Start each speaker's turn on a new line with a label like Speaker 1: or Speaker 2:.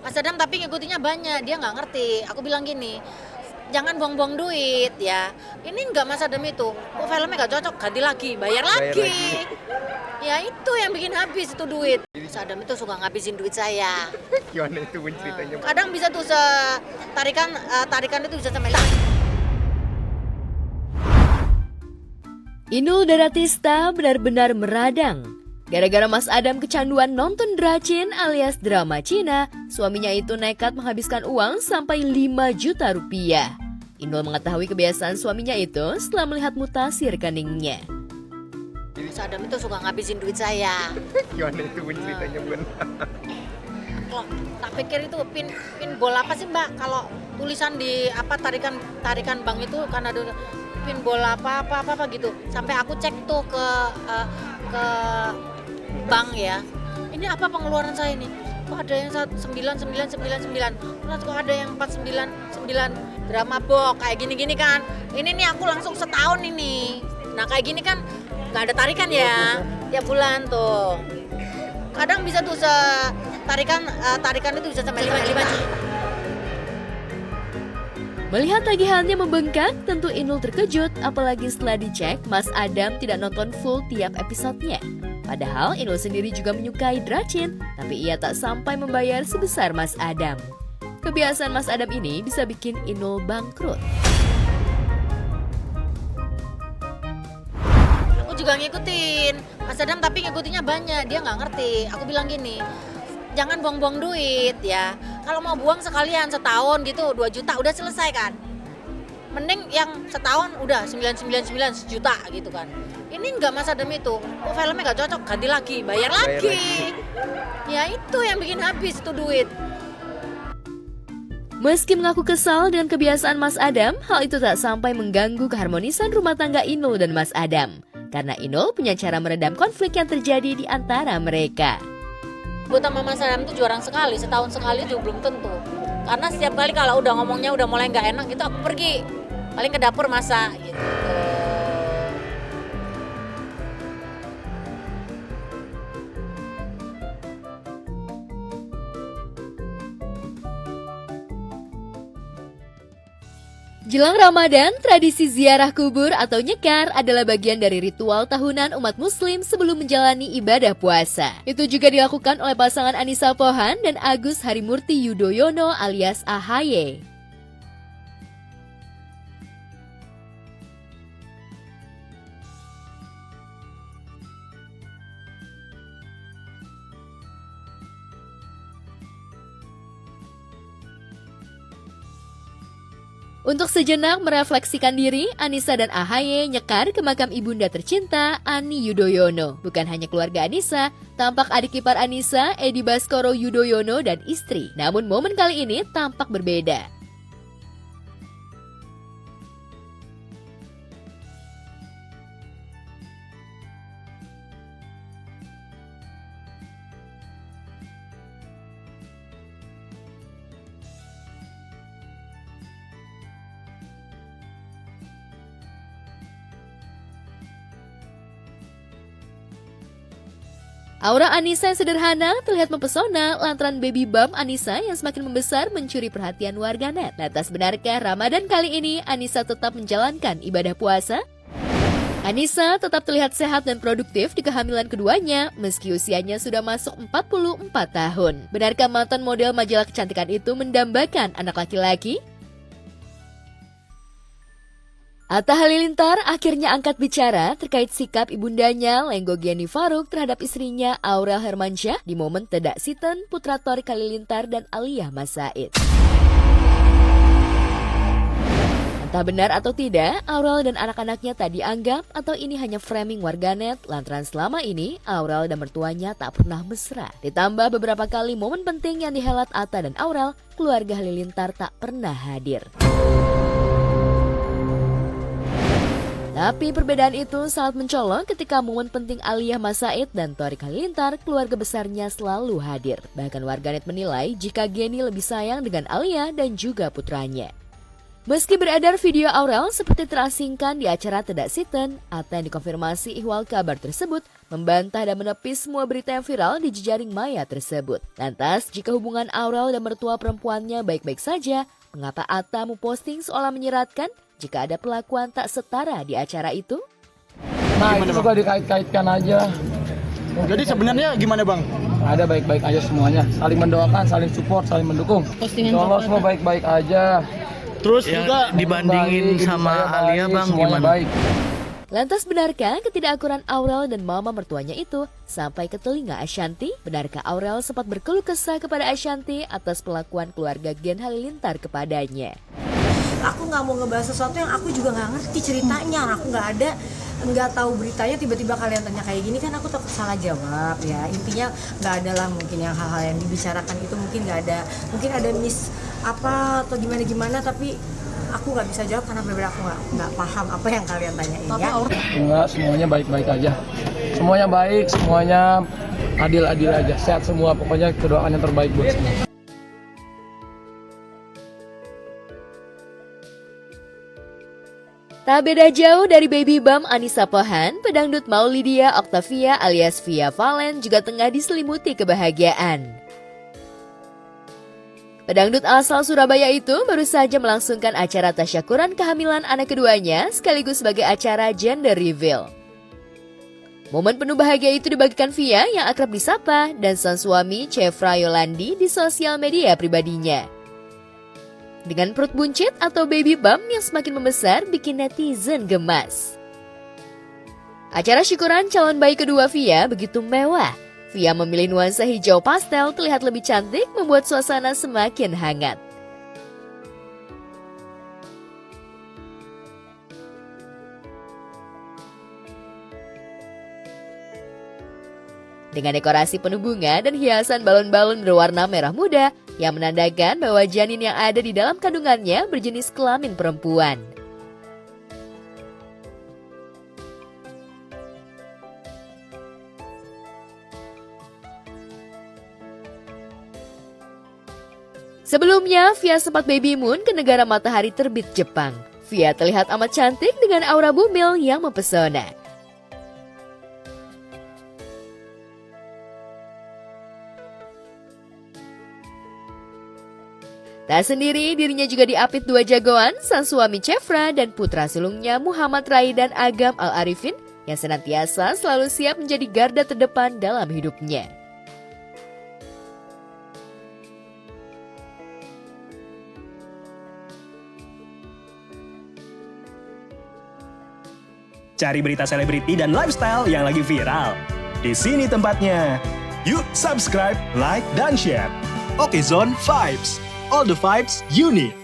Speaker 1: Mas Adam tapi ngikutinnya banyak, dia nggak ngerti. Aku bilang gini, jangan buang-buang duit ya. Ini nggak Mas Adam itu, kok filmnya nggak cocok, ganti lagi, bayar lagi. Ya itu yang bikin habis itu duit. Mas Adam itu suka ngabisin duit saya.
Speaker 2: Gimana itu Bun ceritanya?
Speaker 1: Kadang bisa tuh tarikan itu bisa sampai
Speaker 3: Inul Daratista benar-benar meradang. Gara-gara Mas Adam kecanduan nonton Dracin alias drama Cina, suaminya itu nekat menghabiskan uang sampai 5 juta rupiah. Inul mengetahui kebiasaan suaminya itu setelah melihat mutasi rekeningnya.
Speaker 1: Mas Adam itu suka ngabisin duit saya.
Speaker 2: Gimana itu Bun ceritanya Bun?
Speaker 1: Kok tak pikir itu pin bol apa sih Mbak? Kalau tulisan di tarikan bank itu kan ada pin bola apa gitu. Sampai aku cek tuh ke bank ya. Ini apa pengeluaran saya ini? Kok ada yang 9999, terus kok ada yang 499 drama box kayak gini-gini kan. Ini nih aku langsung setahun ini. Nah kayak gini kan nggak ada tarikan ya tiap bulan tuh. Kadang bisa tuh tarikan itu bisa sampai 5 juta.
Speaker 3: Melihat tagihannya membengkak, tentu Inul terkejut apalagi setelah dicek Mas Adam tidak nonton full tiap episodenya. Padahal Inul sendiri juga menyukai Dracin, tapi ia tak sampai membayar sebesar Mas Adam. Kebiasaan Mas Adam ini bisa bikin Inul bangkrut.
Speaker 1: Aku juga ngikutin Mas Adam tapi ngikutinnya banyak, dia nggak ngerti. Aku bilang gini, jangan buang-buang duit ya. Kalau mau buang sekalian setahun gitu 2 juta udah selesai kan. Mending yang setahun udah 999 sejuta gitu kan. Ini enggak Mas Adam itu, kok filmnya nggak cocok, ganti lagi, bayar lagi. Ya itu yang bikin habis itu duit.
Speaker 3: Meski mengaku kesal dengan kebiasaan Mas Adam, hal itu tak sampai mengganggu keharmonisan rumah tangga Inul dan Mas Adam. Karena Inul punya cara meredam konflik yang terjadi di antara mereka.
Speaker 1: Buat sama Mas Adam itu jarang sekali, setahun sekali juga belum tentu. Karena setiap kali kalau udah ngomongnya udah mulai nggak enak gitu aku pergi. Paling ke dapur masak gitu.
Speaker 3: Jelang Ramadan, tradisi ziarah kubur atau nyekar adalah bagian dari ritual tahunan umat muslim sebelum menjalani ibadah puasa. Itu juga dilakukan oleh pasangan Anissa Pohan dan Agus Harimurti Yudhoyono alias AHY. Untuk sejenak merefleksikan diri, Anissa dan AHY nyekar ke makam ibunda tercinta, Ani Yudhoyono. Bukan hanya keluarga Anissa, tampak adik ipar Anissa, Edi Baskoro Yudhoyono dan istri. Namun momen kali ini tampak berbeda. Aura Anissa yang sederhana terlihat mempesona lantaran baby bump Anissa yang semakin membesar mencuri perhatian warganet. Lantas benarkah Ramadan kali ini Anissa tetap menjalankan ibadah puasa? Anissa tetap terlihat sehat dan produktif di kehamilan keduanya meski usianya sudah masuk 44 tahun. Benarkah mantan model majalah kecantikan itu mendambakan anak laki-laki? Atta Halilintar akhirnya angkat bicara terkait sikap ibundanya Lenggo Giani Faruk terhadap istrinya Aurel Hermansyah di momen Tedak Siten, Putra Torik Halilintar dan Aliyah Mas Said. Entah benar atau tidak, Aurel dan anak-anaknya tak dianggap atau ini hanya framing warganet lantaran selama ini Aurel dan mertuanya tak pernah mesra. Ditambah beberapa kali momen penting yang dihelat Atta dan Aurel, keluarga Halilintar tak pernah hadir. Tapi perbedaan itu sangat mencolok ketika momen penting Aliyah Mas Said dan Torik Halilintar, keluarga besarnya selalu hadir. Bahkan warganet menilai jika Giani lebih sayang dengan Aliyah dan juga putranya. Meski beredar video Aurel seperti terasingkan di acara Tedak Siten, Atta yang dikonfirmasi ihwal kabar tersebut membantah dan menepis semua berita yang viral di jejaring maya tersebut. Lantas, jika hubungan Aurel dan mertua perempuannya baik-baik saja, mengapa Atta memposting seolah menyeratkan jika ada perlakuan tak setara di acara itu?
Speaker 4: Nah, itu juga dikait-kaitkan aja.
Speaker 5: Jadi sebenarnya gimana Bang?
Speaker 4: Ada baik-baik aja semuanya, saling mendoakan, saling support, saling mendukung. Insya Allah semua baik-baik aja.
Speaker 5: Terus juga
Speaker 6: dibandingin
Speaker 4: Baik,
Speaker 6: sama
Speaker 4: hidup saya
Speaker 6: Alia
Speaker 4: baik,
Speaker 6: Bang
Speaker 4: semuanya
Speaker 6: gimana?
Speaker 4: baik.
Speaker 3: Lantas benarkah ketidakakuran Aurel dan mama mertuanya itu sampai ke telinga Ashanti? Benarkah Aurel sempat berkeluh kesah kepada Ashanti atas perlakuan keluarga Gen Halilintar kepadanya?
Speaker 7: Aku nggak mau ngebahas sesuatu yang aku juga nggak ngerti ceritanya, aku nggak tahu beritanya, tiba-tiba kalian tanya kayak gini kan aku takut salah jawab ya. Intinya nggak ada lah mungkin yang hal-hal yang dibicarakan itu mungkin ada miss apa atau gimana tapi aku nggak bisa jawab karena benar-benar aku nggak paham apa yang kalian tanyain ya.
Speaker 4: Enggak, semuanya baik-baik aja. Semuanya baik, semuanya adil-adil aja. Sehat semua, pokoknya kedoaan yang terbaik buat semua.
Speaker 3: Tak beda jauh dari baby bump Anissa Pohan, pedangdut Maulidia Octavia alias Via Valen juga tengah diselimuti kebahagiaan. Pedangdut asal Surabaya itu baru saja melangsungkan acara tasyakuran kehamilan anak keduanya sekaligus sebagai acara gender reveal. Momen penuh bahagia itu dibagikan Via yang akrab disapa dan sang suami Chefra Yolandi di sosial media pribadinya. Dengan perut buncit atau baby bump yang semakin membesar bikin netizen gemas. Acara syukuran calon bayi kedua Via begitu mewah. Via memilih nuansa hijau pastel terlihat lebih cantik membuat suasana semakin hangat. Dengan dekorasi penuh bunga dan hiasan balon-balon berwarna merah muda yang menandakan bahwa janin yang ada di dalam kandungannya berjenis kelamin perempuan. Sebelumnya, Via sempat baby moon ke negara matahari terbit Jepang. Via terlihat amat cantik dengan aura bumil yang mempesona. Tak sendiri, dirinya juga diapit dua jagoan, sang suami Chefra dan putra sulungnya Muhammad Rai dan Agam Al-Arifin yang senantiasa selalu siap menjadi garda terdepan dalam hidupnya.
Speaker 8: Cari berita selebriti dan lifestyle yang lagi viral. Di sini tempatnya. Yuk subscribe, like, dan share. Oke Zone Vibes. All the vibes you need.